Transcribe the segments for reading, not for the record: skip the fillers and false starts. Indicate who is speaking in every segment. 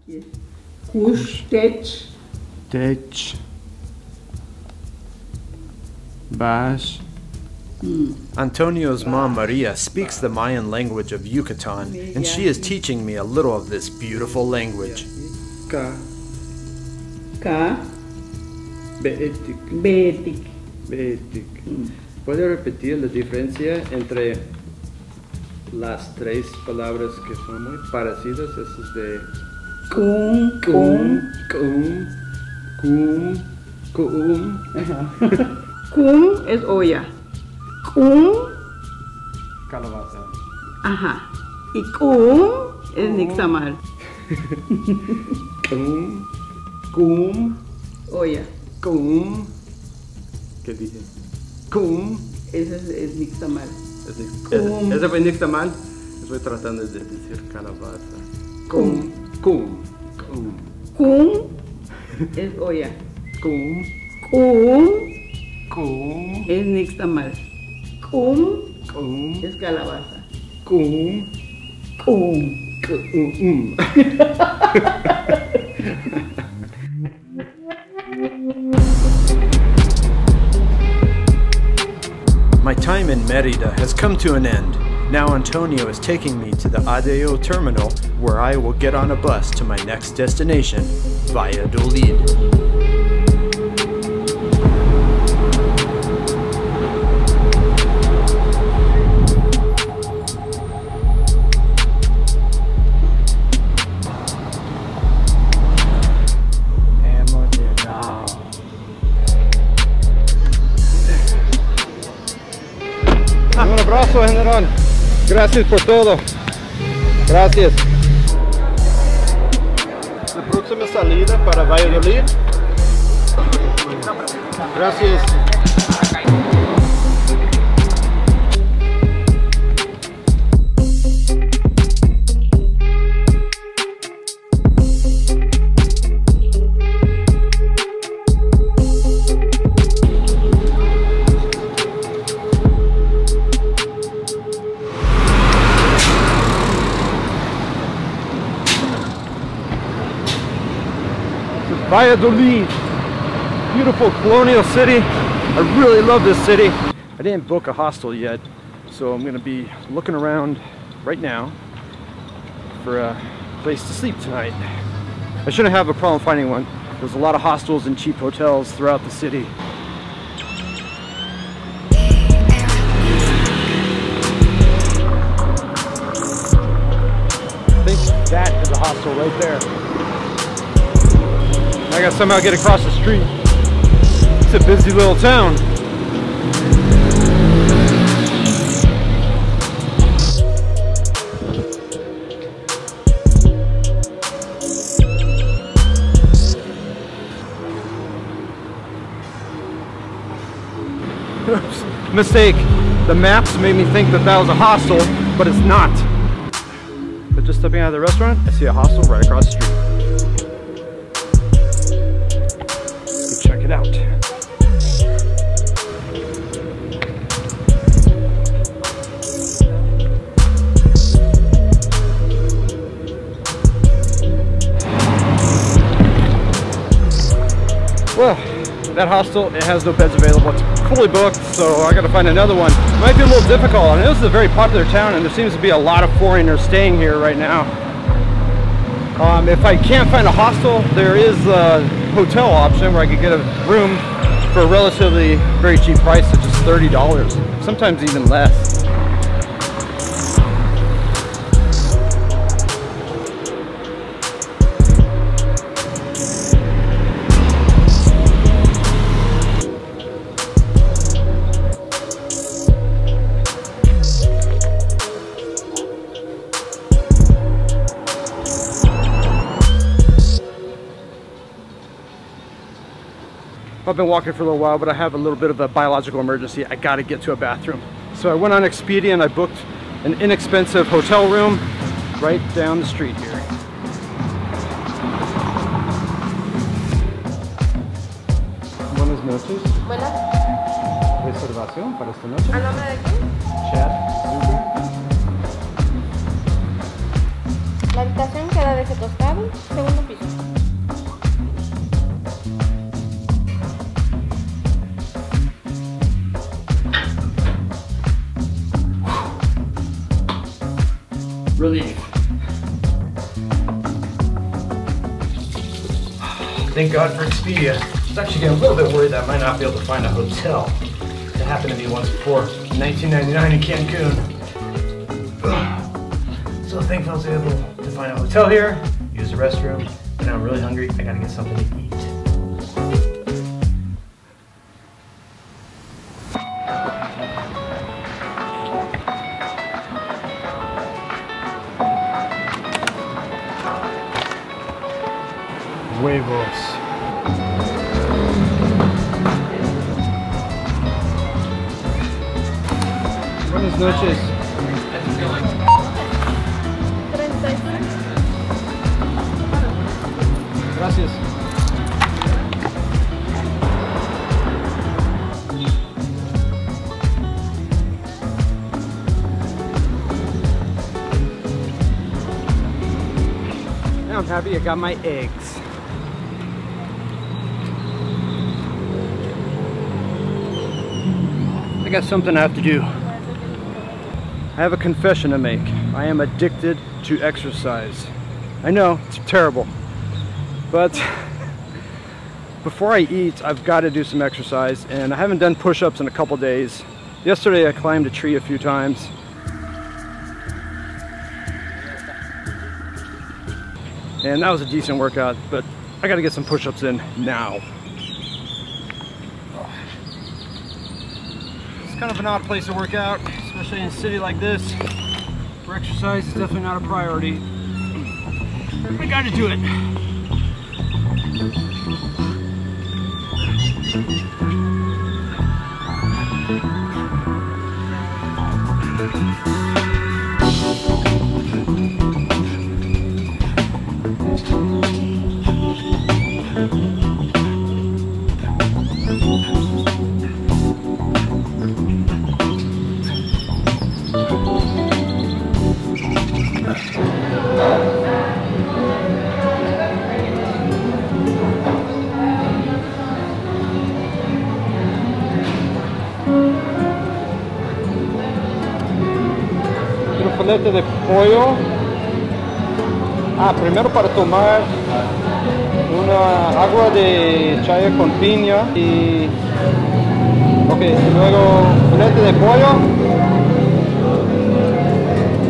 Speaker 1: Yes. Kush, Tech.
Speaker 2: Tech. Bash. Antonio's mom, Maria, speaks the Mayan language of Yucatan, and she is teaching me a little of this beautiful language.
Speaker 3: Ka.
Speaker 1: Ka.
Speaker 3: Beetik.
Speaker 1: Betik.
Speaker 3: Beetik. ¿Puede repetir la diferencia entre las tres palabras que son muy parecidas? Eso es de
Speaker 1: Kum.
Speaker 3: Kum.
Speaker 1: Kum es olla. Kum.
Speaker 3: Calabaza.
Speaker 1: Ajá. Y kum es nixtamal.
Speaker 3: Kum.
Speaker 1: Olla.
Speaker 3: Kum. ¿Qué dije? Kum.
Speaker 1: Ese es nixtamal.
Speaker 3: Ese fue nixtamal. Estoy tratando de decir calabaza. Kum.
Speaker 1: Kum es olla.
Speaker 3: Kum.
Speaker 1: Kum es nixtamal. Kum es calabaza.
Speaker 3: Kum.
Speaker 2: My time in Merida has come to an end. Now Antonio is taking me to the Adeo terminal, where I will get on a bus to my next destination, Valladolid.
Speaker 3: Un abrazo, general. Gracias por todo. Gracias. La próxima salida para Valladolid. Gracias. Valladolid, beautiful colonial city. I really love this city. I didn't book a hostel yet, so I'm gonna be looking around right now for a place to sleep tonight. I shouldn't have a problem finding one. There's a lot of hostels and cheap hotels throughout the city. I think that is a hostel right there. I gotta somehow get across the street. It's a busy little town. Oops, mistake. The maps made me think that that was a hostel, but it's not. But just stepping out of the restaurant, I see a hostel right across the street. Check it out. Well, that hostel, it has no beds available. It's fully booked, so I gotta find another one. It might be a little difficult. I know this is a very popular town and there seems to be a lot of foreigners staying here right now. If I can't find a hostel, there is a hotel option where I could get a room for a relatively very cheap price of just $30, sometimes even less. I've been walking for a little while, but I have a little bit of a biological emergency. I gotta get to a bathroom. So I went on Expedia and I booked an inexpensive hotel room right down the street here. Buenas noches.
Speaker 4: Buenas.
Speaker 3: ¿Reservación para esta noche?
Speaker 4: ¿A nombre de quién?
Speaker 3: Chad.
Speaker 4: La habitación queda de ese costado segundo piso.
Speaker 2: Relief. Thank God for Expedia. I was actually getting a little bit worried that I might not be able to find a hotel. It happened to me once before, in 1999 in Cancun. So thankful I was able to find a hotel here, use the restroom, and now I'm really hungry. I gotta get something to eat. Huevos.
Speaker 3: Buenas noches.
Speaker 4: 36.
Speaker 3: Gracias. Now I'm happy I got my eggs. I got something I have to do. I have a confession to make. I am addicted to exercise. I know, it's terrible. But before I eat, I've got to do some exercise, and I haven't done push-ups in a couple days. Yesterday I climbed a tree a few times. And that was a decent workout, but I got to get some push-ups in now. It's kind of an odd place to work out, especially in a city like this, where exercise is definitely not a priority. I got to do it. Filete de pollo. Primero para tomar una agua de chaya con piña y luego filete de pollo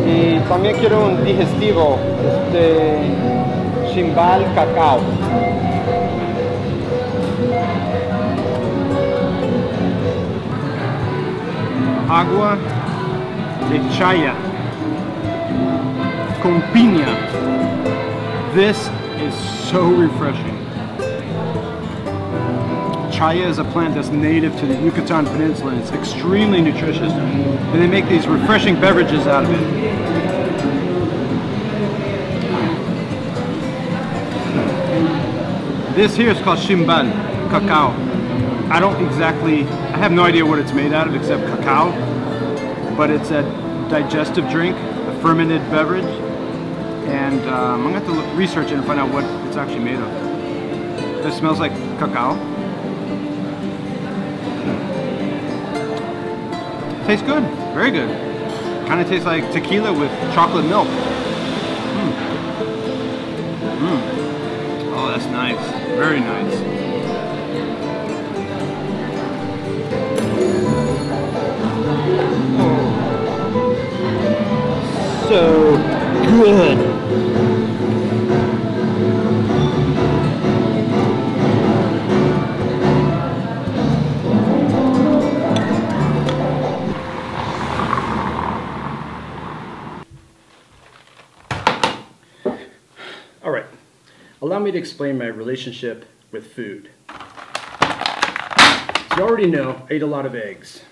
Speaker 3: y también quiero un digestivo de chimbal cacao. Agua de chaya con piña. This is so refreshing. Chaya is a plant that's native to the Yucatan Peninsula. It's extremely nutritious, and they make these refreshing beverages out of it. This here is called chimbal cacao. I have no idea what it's made out of except cacao, but it's a digestive drink, a fermented beverage, and I'm gonna have to research it and find out what it's actually made of. It smells like cacao. Tastes good, very good. Kind of tastes like tequila with chocolate milk. Oh, that's nice, very nice. So good.
Speaker 2: All right, allow me to explain my relationship with food. So you already know I eat a lot of eggs.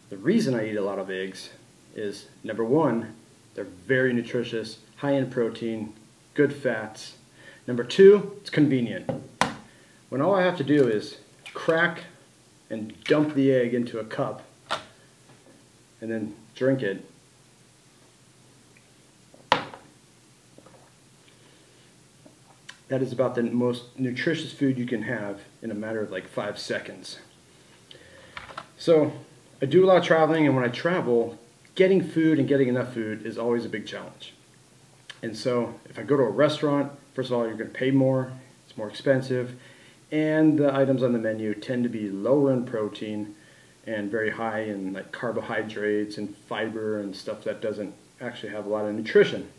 Speaker 2: The reason I eat a lot of eggs is, number one, they're very nutritious, high in protein, good fats. Number two, it's convenient. When all I have to do is crack and dump the egg into a cup and then drink it, that is about the most nutritious food you can have in a matter of like 5 seconds. So I do a lot of traveling, and when I travel, getting food and getting enough food is always a big challenge. And so if I go to a restaurant, first of all, you're going to pay more, it's more expensive, and the items on the menu tend to be lower in protein and very high in like carbohydrates and fiber and stuff that doesn't actually have a lot of nutrition.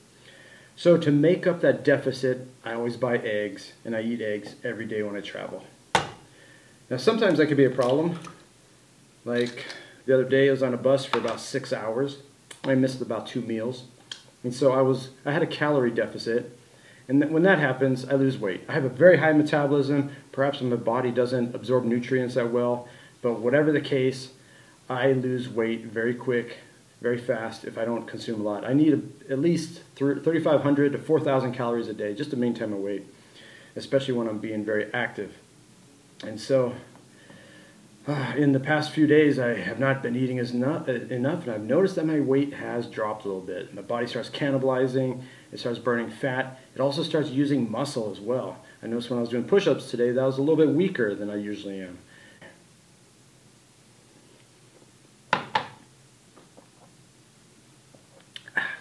Speaker 2: So to make up that deficit, I always buy eggs, and I eat eggs every day when I travel. Now sometimes that could be a problem. Like the other day I was on a bus for about 6 hours. I missed about 2 meals. And so I had a calorie deficit. And when that happens, I lose weight. I have a very high metabolism. Perhaps my body doesn't absorb nutrients that well. But whatever the case, I lose weight very quick, very fast if I don't consume a lot. I need at least 3,500 to 4,000 calories a day just to maintain my weight, especially when I'm being very active. And so in the past few days, I have not been eating enough, and I've noticed that my weight has dropped a little bit. My body starts cannibalizing, it starts burning fat, it also starts using muscle as well. I noticed when I was doing push-ups today that I was a little bit weaker than I usually am.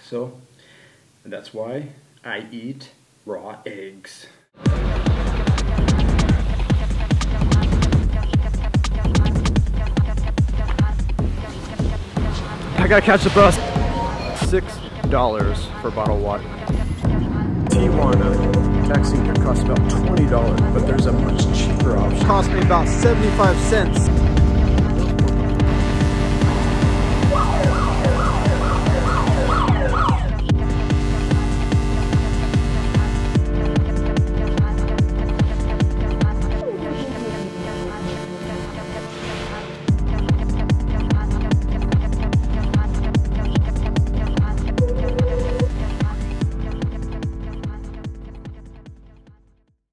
Speaker 2: So that's why I eat raw eggs.
Speaker 3: I gotta catch the bus. $6 for a bottle of water. Tijuana. Taxi here costs about $20, but there's a much cheaper option.
Speaker 5: Cost me about 75 cents.